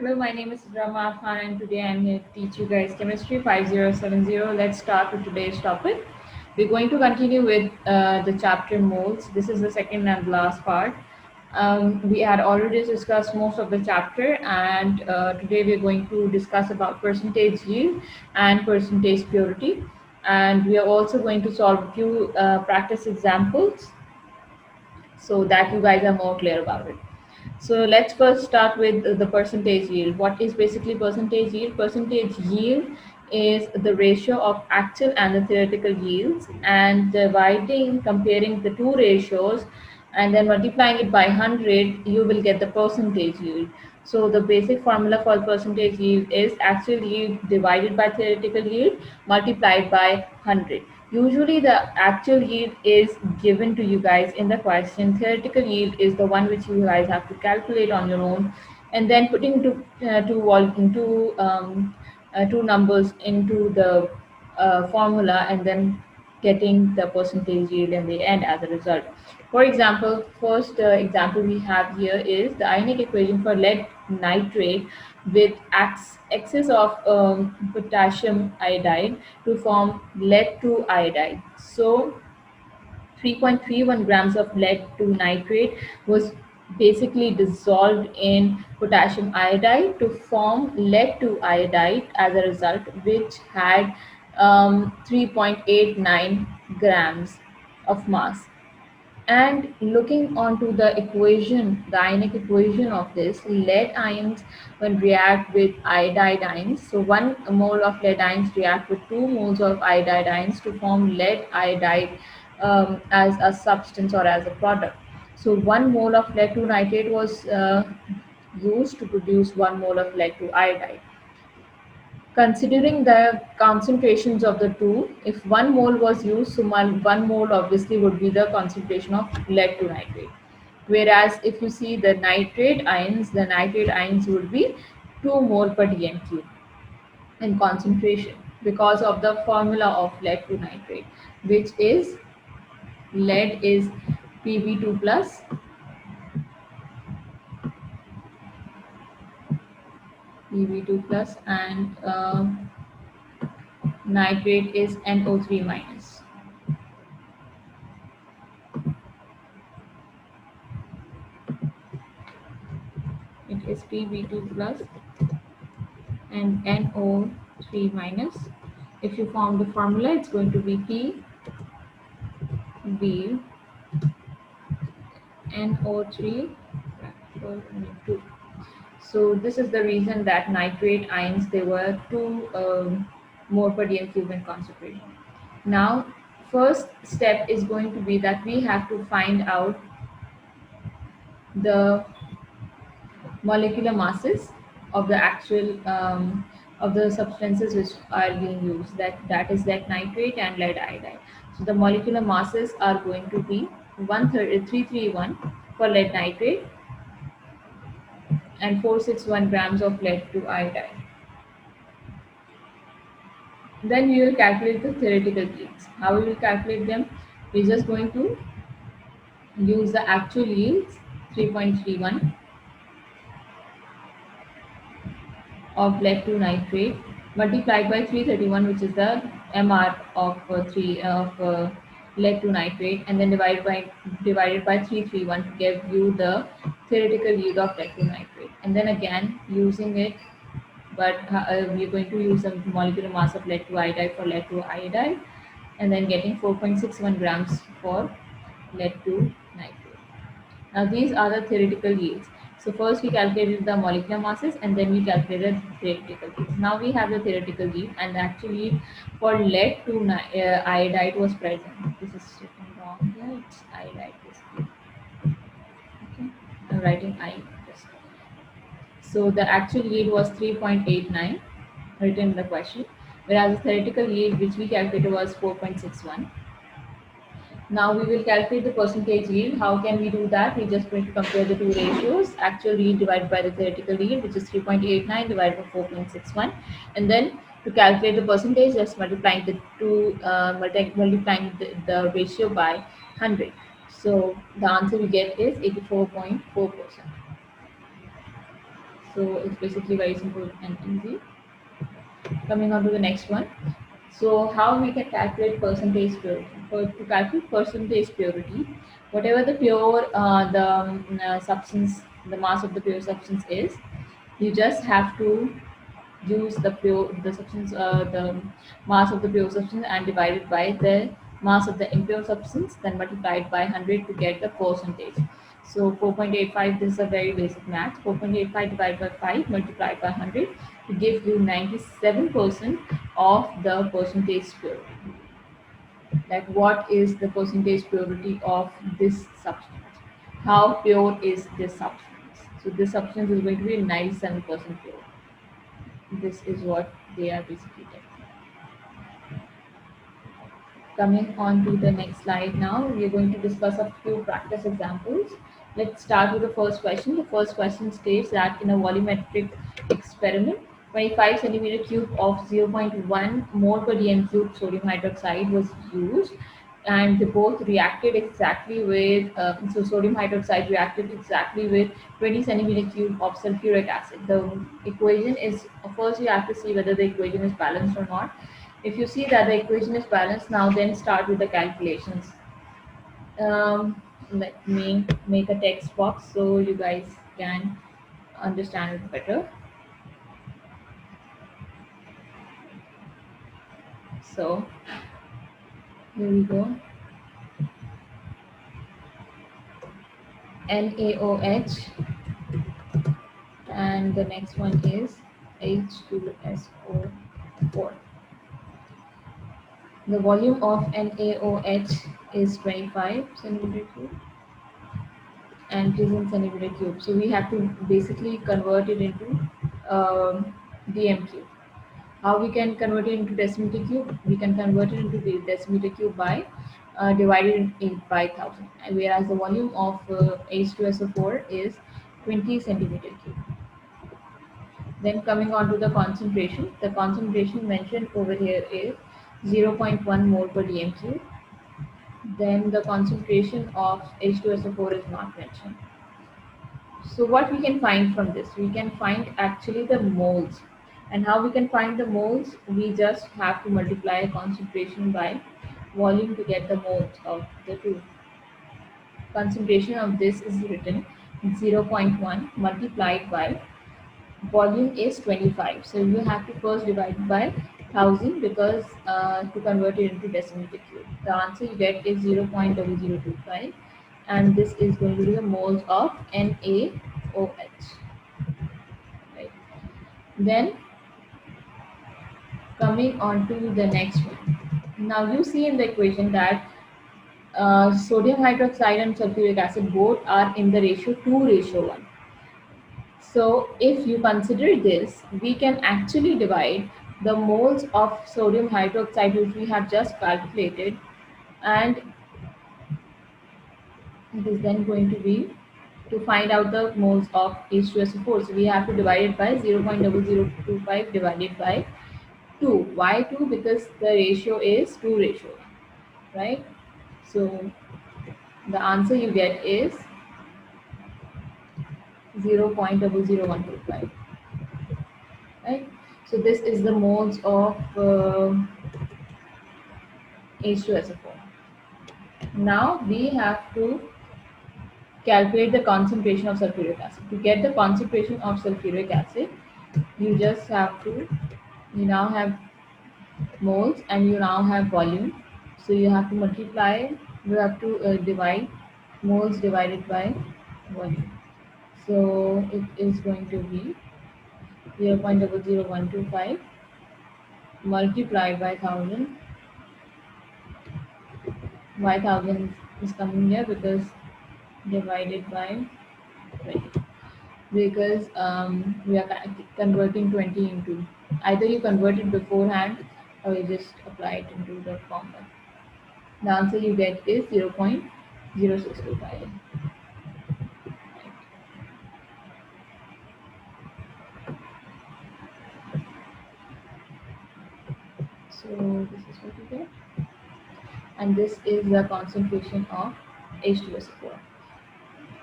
Hello, my name is Rama Khan and today I'm here to teach you guys Chemistry 5070. Let's start with today's topic. We're going to continue with the chapter moles. This is the second and last part. We had already discussed most of the chapter and today we're going to discuss about percentage yield and percentage purity. And we are also going to solve a few practice examples so that you guys are more clear about it. So let's first start with the percentage yield. What is basically percentage yield? Percentage yield is the ratio of actual and the theoretical yields and dividing, comparing the two ratios and then multiplying it by 100, you will get the percentage yield. So the basic formula for percentage yield is actual yield divided by theoretical yield multiplied by 100. Usually the actual yield is given to you guys in the question. Theoretical yield is the one which you guys have to calculate on your own and then putting two numbers into the formula and then getting the percentage yield in the end as a result. For example, first example we have here is the ionic equation for lead nitrate with excess of potassium iodide to form lead 2 iodide. So 3.31 grams of lead 2 nitrate was basically dissolved in potassium iodide to form lead 2 iodide as a result, which had 3.89 grams of mass. And looking onto the equation, the ionic equation of this, lead ions when react with iodide ions. So 1 mole of lead ions react with 2 moles of iodide ions to form lead iodide as a substance or as a product. So 1 mole of lead 2 nitrate was used to produce 1 mole of lead 2 iodide. Considering the concentrations of the two, if 1 mole was used, so 1 mole obviously would be the concentration of lead to nitrate. Whereas if you see the nitrate ions would be 2 mole per dm cube in concentration because of the formula of lead to nitrate, which is lead is Pb2 plus Pb2 plus and nitrate is NO3 minus. It is Pb2 plus and NO3 minus. If you form the formula, it's going to be Pb NO3 factor 2. So this is the reason that nitrate ions, they were 2 more per dm cube in concentration. Now, first step is going to be that we have to find out the molecular masses of the actual of the substances which are being used, that is lead nitrate and lead iodide. So the molecular masses are going to be 331 for lead nitrate and 461 grams of lead 2 iodide. Then we will calculate the theoretical yields. How we will calculate them? We're just going to use the actual yields 3.31 of lead 2 nitrate multiplied by 331, which is the MR of lead 2 nitrate, and then divided by 331 to give you the theoretical yield of lead 2 nitrate. And then again using it, but we're going to use the molecular mass of lead 2 iodide for lead 2 iodide, and then getting 4.61 grams for lead 2 nitrate. Now these are the theoretical yields. So first we calculated the molecular masses and then we calculated the theoretical yields. Now we have the theoretical yield, and the actual yield for lead to iodide was present. This is written wrong here. It's iodide basically. Okay, I'm writing I. So the actual yield was 3.89 written in the question, whereas the theoretical yield which we calculated was 4.61. Now we will calculate the percentage yield. How can we do that? We're just going to compare the two ratios, actual yield divided by the theoretical yield, which is 3.89 divided by 4.61. And then to calculate the percentage, just multiplying the two, multiplying the ratio by 100. So the answer we get is 84.4%. So it's basically very simple and easy. Coming on to the next one. So how we can calculate percentage purity? To calculate percentage purity, whatever the pure substance, the mass of the pure substance is, you just have to use the substance the mass of the pure substance and divide it by the mass of the impure substance, then multiply it by 100 to get the percentage. So 4.85, this is a very basic math. 4.85 divided by 5 multiplied by 100 to give you 97% of the percentage purity. Like what is the percentage purity of this substance? How pure is this substance? So this substance is going to be 97% pure. This is what they are basically telling. Coming on to the next slide now, we are going to discuss a few practice examples. Let's start with the first question. The first question states that in a volumetric experiment, 25 centimeter cube of 0.1 mole per dm cube sodium hydroxide was used, and they both reacted exactly with, so sodium hydroxide reacted exactly with 20 centimeter cube of sulfuric acid. The equation is, first you have to see whether the equation is balanced or not. If you see that the equation is balanced, now then start with the calculations. Let me make a text box so you guys can understand it better. So here we go. NaOH, and the next one is H2SO4. The volume of NaOH is 25 centimeter cube and it is in centimeter cube. So we have to basically convert it into dm cube. How we can convert it into decimeter cube? We can convert it into the decimeter cube by divided it by 1000. Whereas the volume of H2SO4 is 20 centimeter cube. Then coming on to the concentration mentioned over here is 0.1 mole per dm cube. Then the concentration of H2SO4 is not mentioned. So what we can find from this? We can find actually the moles. And how we can find the moles? We just have to multiply concentration by volume to get the moles of the two. Concentration of this is written 0.1 multiplied by volume is 25. So you have to first divide by 1000 because to convert it into decimeter cube. The answer you get is 0.0025, and this is going to be the moles of NaOH. Right. Then coming on to the next one. Now you see in the equation that sodium hydroxide and sulfuric acid both are in the ratio 2:1. So if you consider this, we can actually divide the moles of sodium hydroxide which we have just calculated, and it is then going to be to find out the moles of H2SO4. So we have to divide it by 0.0025 divided by 2. Why 2? Because the ratio is 2:1, right? So the answer you get is 0.00125, right? So this is the moles of H2SO4. Now we have to calculate the concentration of sulfuric acid. To get the concentration of sulfuric acid, you just have to, you now have moles and you now have volume. So you have to multiply, you have to divide moles divided by volume. So it is going to be 0.00125 multiplied by 1000. Why 1000 is coming here? Because divided by 20. Because we are converting 20 into, either you convert it beforehand or you just apply it into the formula. The answer you get is 0.0625. So this is what you get, and this is the concentration of H2SO4.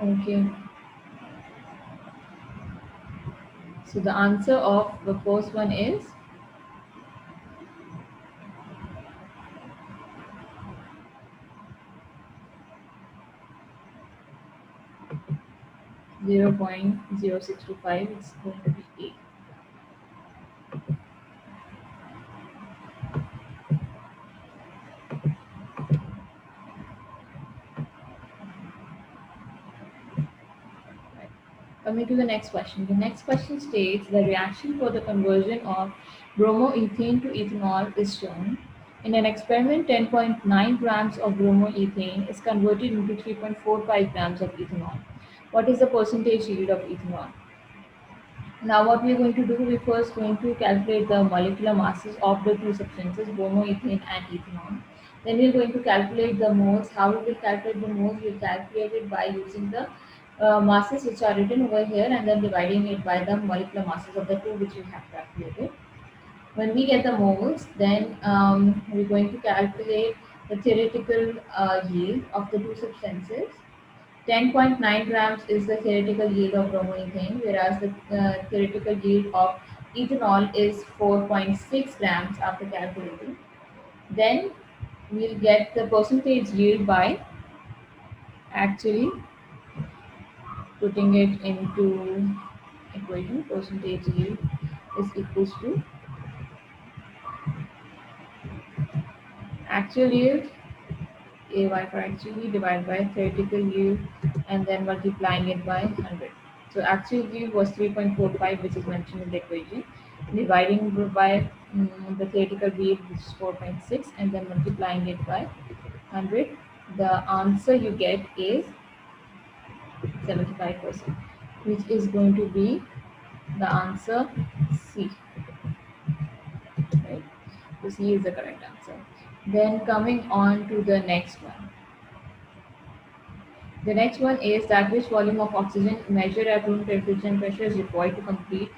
Okay. So the answer of the first one is 0.0625. It's going to be 8. Right. Coming to the next question. The next question states the reaction for the conversion of bromoethane to ethanol is shown. In an experiment, 10.9 grams of bromoethane is converted into 3.45 grams of ethanol. What is the percentage yield of ethanol? Now, what we're going to do, we're first going to calculate the molecular masses of the two substances, bromoethane and ethanol. Then we're going to calculate the moles. How we will calculate the moles? We'll calculate it by using the masses which are written over here and then dividing it by the molecular masses of the two which we have calculated. When we get the moles, then we're going to calculate the theoretical yield of the two substances. 10.9 grams is the theoretical yield of bromoethane, whereas the theoretical yield of ethanol is 4.6 grams after calculating. Then we'll get the percentage yield by actually putting it into equation. Percentage yield is equals to actual yield AY for actually divided by theoretical yield and then multiplying it by 100. So actual yield was 3.45, which is mentioned in the equation. Dividing by the theoretical yield, which is 4.6, and then multiplying it by 100, the answer you get is 75%, which is going to be the answer C. Right? So C is the correct answer. Then coming on to the next one. The next one is that which volume of oxygen measured at room temperature and pressure is required to complete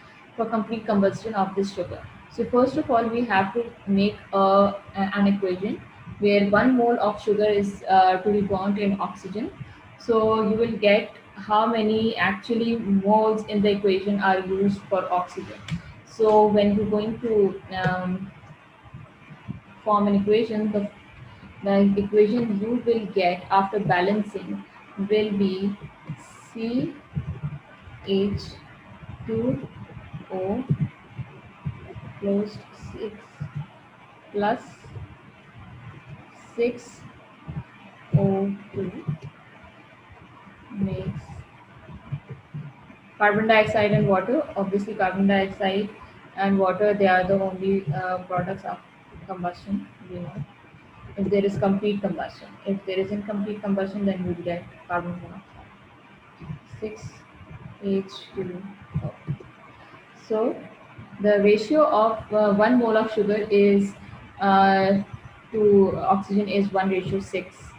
combustion of this sugar. So first of all, we have to make an equation where 1 mole of sugar is to be bound in oxygen. So you will get how many actually moles in the equation are used for oxygen. So when you're going to form an equation, the equation you will get after balancing will be CH2O closed 6 plus 6O2 makes carbon dioxide and water. Obviously, carbon dioxide and water, they are the only products of combustion, you know. If there is complete combustion. If there is incomplete combustion, then you will get carbon monoxide. 6H2O. So the ratio of 1 mole of sugar is to oxygen is 1:6,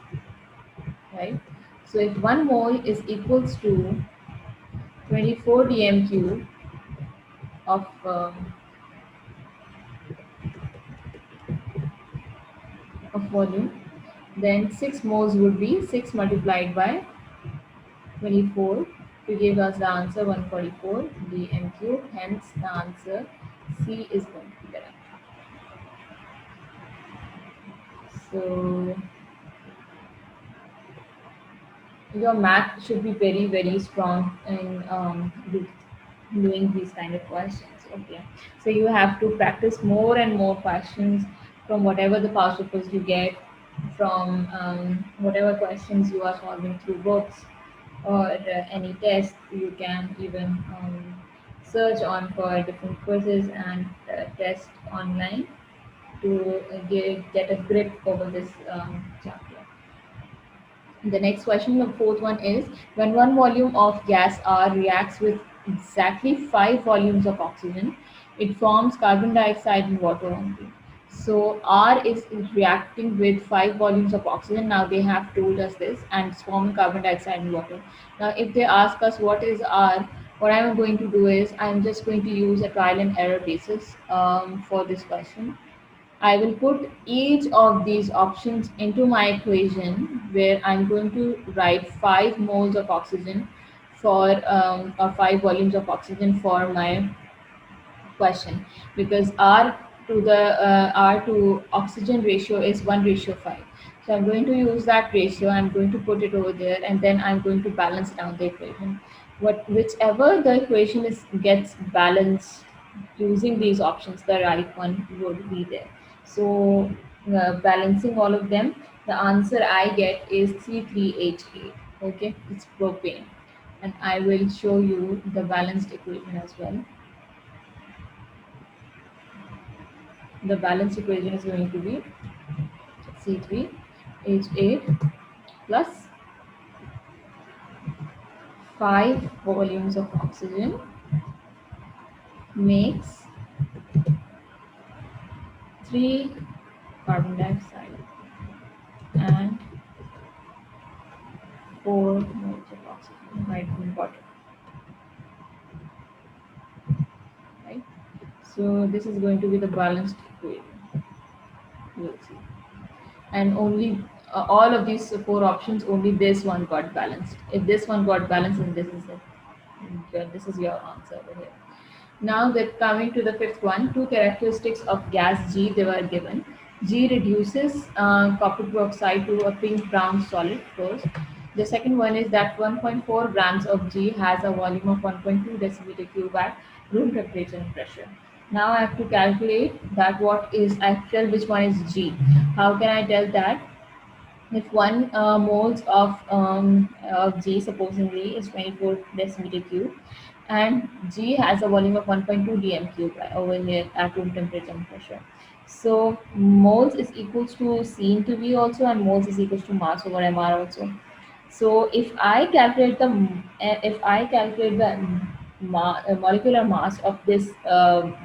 right? So if 1 mole is equals to 24 dm cube of volume, then 6 moles would be 6 multiplied by 24 to give us the answer 144 dm cube. Hence, the answer C is going to be correct. So your math should be very very strong in doing these kind of questions. Okay, so you have to practice more and more questions from whatever the past papers you get, from whatever questions you are solving through books or any test. You can even search on for different courses and test online to get a grip over this chapter. The next question, the fourth one is when 1 volume of gas R reacts with exactly 5 volumes of oxygen, it forms carbon dioxide and water only. So R is reacting with 5 volumes of oxygen. Now they have told us this and it's forming carbon dioxide and water. Now if they ask us what is R, what I'm going to do is I'm just going to use a trial and error basis for this question. I will put each of these options into my equation where I'm going to write 5 moles of oxygen for or 5 volumes of oxygen for my question, because R to oxygen ratio is 1:5. So I'm going to use that ratio. I'm going to put it over there, and then I'm going to balance down the equation. Whichever the equation is gets balanced using these options, the right one would be there. So balancing all of them, the answer I get is C3H8. Okay, it's propane, and I will show you the balanced equation as well. The balanced equation is going to be C3H8 plus 5 volumes of oxygen makes 3 carbon dioxide and 4 moles of oxygen, hydrogen water, right? So this is going to be the balanced equation. You will see. And only all of these four options, only this one got balanced. If this one got balanced, then this is it. This is your answer over here. Now that coming to the fifth one, two characteristics of gas G they were given. G reduces copper dioxide to a pink brown solid first. The second one is that 1.4 grams of G has a volume of 1.2 decimeter cube at room temperature and pressure. Now I have to calculate that what is actual, which one is G. How can I tell that? If one moles of G supposedly is 24 decimeter cube, and G has a volume of 1.2 dm cube over here at room temperature and pressure. So moles is equals to C into V also, and moles is equals to mass over mR also. So if I calculate the molecular mass of this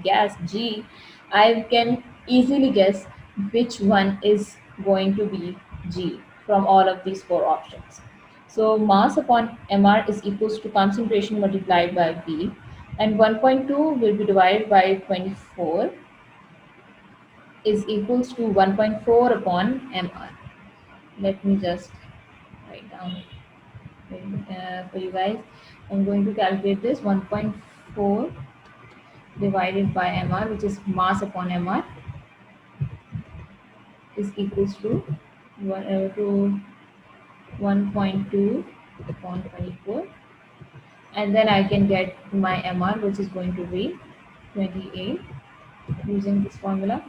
gas G, I can easily guess which one is going to be G from all of these four options. So mass upon mR is equals to concentration multiplied by V, and 1.2 will be divided by 24 is equals to 1.4 upon mR. Let me just write down for you guys. I'm going to calculate this 1.4 divided by mR, which is mass upon mR, is equals to 1.2 upon 24, and then I can get my mR, which is going to be 28 using this formula.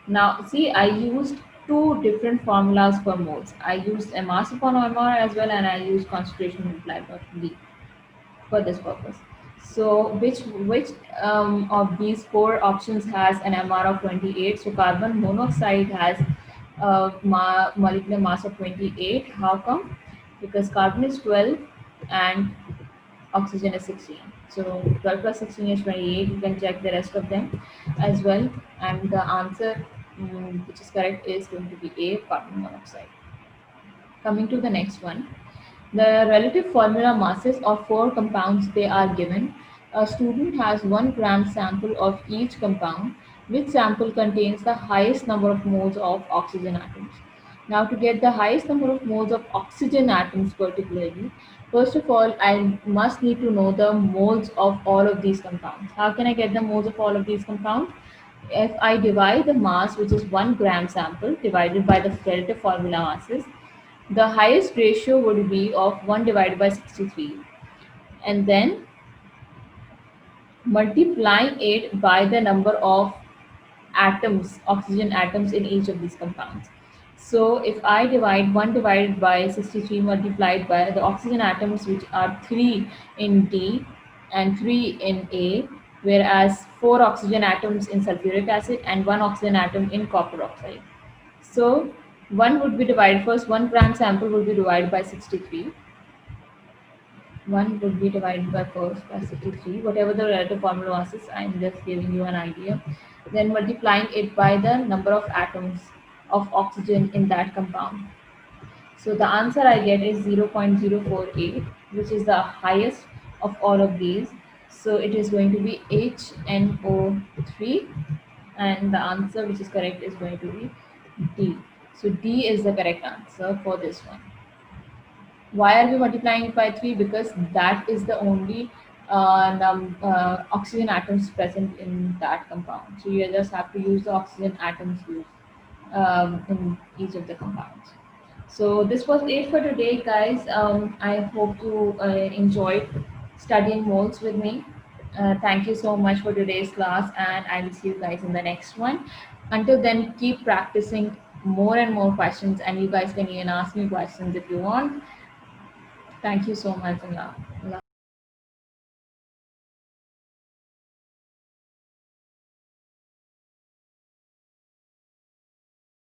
Now see, I used two different formulas for moles. I used a mass upon mR as well, and I used concentration multiplied by V for this purpose. So which of these four options has an MR of 28? So carbon monoxide has a molecular mass of 28. How come? Because carbon is 12 and oxygen is 16. So 12 plus 16 is 28. You can check the rest of them as well. And the answer, which is correct, is going to be A, carbon monoxide. Coming to the next one, the relative formula masses of four compounds they are given. A student has 1 gram sample of each compound, which sample contains the highest number of moles of oxygen atoms. Now, to get the highest number of moles of oxygen atoms particularly, first of all, I must need to know the moles of all of these compounds. How can I get the moles of all of these compounds? If I divide the mass, which is 1 gram sample, divided by the relative formula masses, the highest ratio would be of 1 divided by 63, and then multiplying it by the number of atoms, oxygen atoms in each of these compounds. So if I divide 1 divided by 63 multiplied by the oxygen atoms, which are 3 in D and 3 in A, whereas 4 oxygen atoms in sulfuric acid and 1 oxygen atom in copper oxide. So one would be divided first, 1 gram sample would be divided by 63. 1 would be divided by first by 63, whatever the relative formula is, I'm just giving you an idea. Then multiplying it by the number of atoms of oxygen in that compound. So the answer I get is 0.048, which is the highest of all of these. So it is going to be HNO3, and the answer which is correct is going to be D. So D is the correct answer for this one. Why are we multiplying it by 3? Because that is the only and oxygen atoms present in that compound. So you just have to use the oxygen atoms used in each of the compounds. So this was it for today, guys. I hope you enjoyed studying moles with me. Thank you so much for today's class, and I will see you guys in the next one. Until then, keep practicing more and more questions, and you guys can even ask me questions if you want. Thank you so much, Allah.